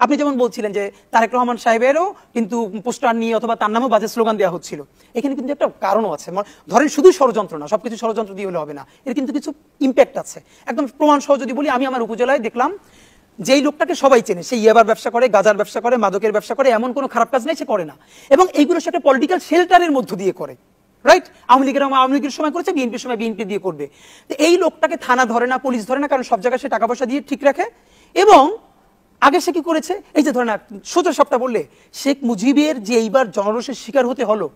আপনি যেমন বলছিলেন যে তারেক রহমান সাহেবেরও কিন্তু পোস্টার নিয়ে অথবা তার নামেও বাজে স্লোগান দেওয়া হচ্ছিল, এখানে কিন্তু একটা কারণও আছে। ধরেন শুধু ষড়যন্ত্র না, সবকিছু ষড়যন্ত্র দিয়ে হলে হবে না, এর কিন্তু কিছু ইম্প্যাক্ট আছে। একদম প্রমাণ সহ যদি বলি, আমি আমার উপজেলায় দেখলাম যেই লোকটাকে সবাই চেনে, সে ইয়াবার ব্যবসা করে, গাজার ব্যবসা করে, মাদকের ব্যবসা করে, এমন কোনো খারাপ কাজ নেই সে করে না, এবং এইগুলো সে একটা পলিটিক্যাল শেল্টারের মধ্য দিয়ে করে। রাইট, আওয়ামী লীগের সময় করেছে, বিএনপির সময় বিএনপি দিয়ে করবে। তো এই লোকটাকে থানা ধরে না, পুলিশ ধরে না, কারণ সব জায়গায় সে টাকা পয়সা দিয়ে ঠিক রাখে। এবং আগে সে কি করেছে, এই যে ধরে না সোজা সবটা বললে, শেখ মুজিবের যে এইবার জনরোষের শিকার হতে হলো,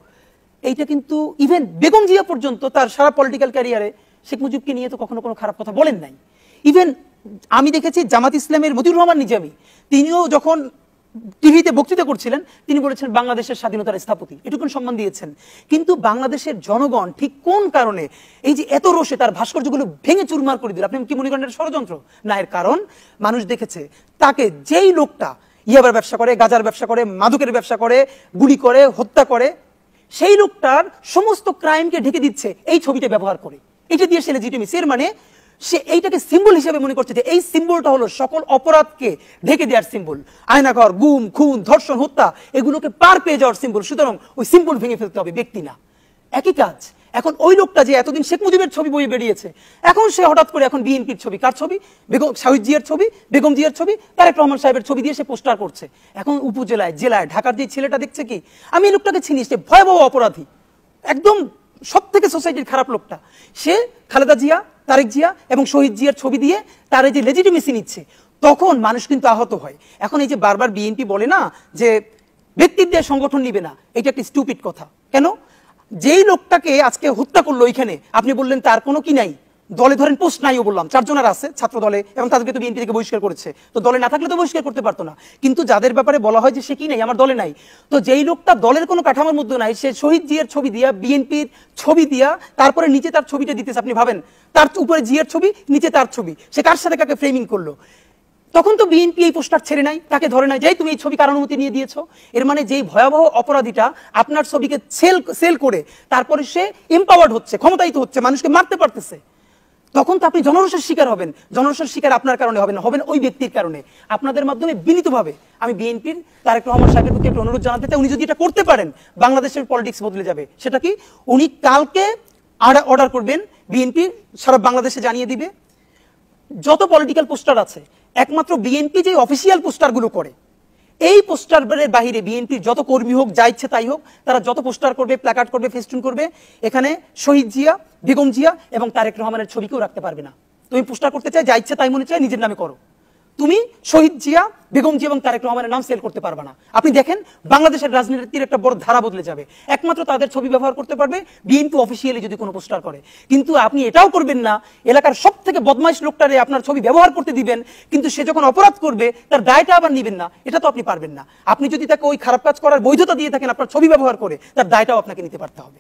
এইটা কিন্তু ইভেন বেগম জিয়া পর্যন্ত তার সারা পলিটিক্যাল ক্যারিয়ারে শেখ মুজিবকে নিয়ে তো কখনো কোনো খারাপ কথা বলেন নাই। ইভেন আমি দেখেছি জামাত ইসলামের মতিউর রহমান নিজামী, তিনিও যখন টিভিতে বক্তৃতা করছিলেন, তিনি বলেছেন বাংলাদেশের স্বাধীনতার স্থপতি, এটুকুন সম্মান দিয়েছেন। কিন্তু বাংলাদেশের জনগণ ঠিক কোন কারণে এই যে এত রোষে তার ভাস্কর্যগুলো ভেঙে চুরমার করে দিল? আপনি কি মনে করেন এটা ষড়যন্ত্র? না, এর কারণ মানুষ দেখেছে তাকে, যেই লোকটা ইয়াবার ব্যবসা করে, গাজার ব্যবসা করে, মাদকের ব্যবসা করে, গুলি করে, হত্যা করে, সেই লোকটার সমস্ত ক্রাইমকে ঢেকে দিচ্ছে এই ছবিটা ব্যবহার করে। এটা দিয়ে সে লেজিটিমেসি, এর মানে সে এইটাকে সিম্বল হিসেবে মনে করছে যে এই সিম্বলটা হলো সকল অপরাধকে ঢেকে দেওয়ার সিম্বল, আয়নাঘর, গুম, খুন, ধর্ষণ, হত্যা, এগুলোকে পার পেয়ে যাওয়ার সিম্বল। সুতরাং ওই সিম্বল ভেঙে ফেলতে হবে, ব্যক্তি না। একই কাজ এখন ওই লোকটা যে এতদিন শেখ মুজিবের ছবি বই বেরিয়েছে, এখন সে হঠাৎ করে এখন বিএনপির ছবি, কার ছবি? বেগম শহীদ জিয়ার ছবি, বেগম জিয়ার ছবি, তারেক রহমান সাহেবের ছবি দিয়ে সে পোস্টার করছে। এখন উপজেলায়, জেলায়, ঢাকার যে ছেলেটা দেখছে কি, আমি এই লোকটাকে চিনি, সে ভয়াবহ অপরাধী, একদম সব থেকে সোসাইটির খারাপ লোকটা। সে খালেদা জিয়া, তারেক জিয়া এবং শহীদ জিয়ার ছবি দিয়ে তার এই যে লেজিটিমেসি নিচ্ছে, তখন মানুষ কিন্তু আহত হয়। এখন এই যে বারবার বিএনপি বলে না যে ব্যক্তির দিয়ে সংগঠন নিবে না, এটা একটা স্টুপিড কথা। কেন? যেই লোকটাকে আজকে হত্যা করলো ওইখানে, আপনি বললেন তার কোনো কি নাই, দলে ধরেন পোস্ট নাইও বললাম, 4 জনের আছে ছাত্র দলে, এবং তাদেরকে তো বিএনপি থেকে বহিষ্কার করেছে, তো দলে না থাকলে তো বহিষ্কার করতে পারতো না। কিন্তু যাদের ব্যাপারে বলা হয় যে সে কি নাই, আমার দলে নাই, তো যেই লোকটা দলের কোনো কাঠামোর মধ্যে নাই, সে শহীদ জিয়ার ছবি দিয়া, বিএনপির ছবি দিয়া, তারপরে নিচে তার ছবিটা দিতেছে। আপনি ভাবেন, তার উপরে জিয়ার ছবি, নিচে তার ছবি, সে কার সাথে কাকে ফ্রেমিং করলো? তখন তো বিএনপি এই পোস্টার ছেড়ে নাই, তাকে ধরে নাই, যাই তুমি এই ছবি কার অনুমতি নিয়ে দিয়েছো। এর মানে যেই ভয়াবহ অপরাধীটা আপনার ছবিকে সেল করে তারপরে সে এম্পাওয়ার্ড হচ্ছে, ক্ষমতায়িত হচ্ছে, মানুষকে মারতে পারতেছে, তখন তো আপনি জনরোষের শিকার হবেন। জনরোষের শিকার আপনার কারণে হবেন, হবেন ওই ব্যক্তির কারণে। আপনাদের মাধ্যমে বিনীতভাবে আমি বিএনপির তারেক রহমান সাহেবের প্রতি একটা অনুরোধ জানাতে চাই, উনি যদি এটা করতে পারেন, বাংলাদেশের পলিটিক্স বদলে যাবে। সেটা কি? উনি কালকে অর্ডার করবেন, বিএনপি সারা বাংলাদেশে জানিয়ে দিবে যত পলিটিক্যাল পোস্টার আছে, একমাত্র বিএনপি যে অফিসিয়াল পোস্টারগুলো করে, এই পোস্টারের বাহিরে বিএনপির যত কর্মী হোক, যা ইচ্ছে তাই হোক, তারা যত পোস্টার করবে, প্ল্যাকার্ড করবে, ফেস্টুন করবে, এখানে শহীদ জিয়া, বেগম জিয়া এবং তারেক রহমানের ছবি কেউ রাখতে পারবে না। তুমি পোস্টার করতে চাই, যা ইচ্ছে তাই মনে চাই নিজের নামে করো, তুমি শহীদ জিয়া, বেগম জিয়া এবং তারেক রহমানের নাম সেল করতে পারবে না। আপনি দেখেন বাংলাদেশের রাজনীতির একটা বড় ধারা বদলে যাবে। একমাত্র তাদের ছবি ব্যবহার করতে পারবে বিএনপি অফিসিয়ালি যদি কোনো পোস্টার করে। কিন্তু আপনি এটাও করবেন না, এলাকার সব থেকে বদমাইশ লোকটারে আপনার ছবি ব্যবহার করতে দিবেন, কিন্তু সে যখন অপরাধ করবে তার দায়টা আবার নিবেন না, এটা তো আপনি পারবেন না। আপনি যদি তাকে ওই খারাপ কাজ করার বৈধতা দিয়ে থাকেন আপনার ছবি ব্যবহার করে, তার দায়টাও আপনাকে নিতে পারতে হবে।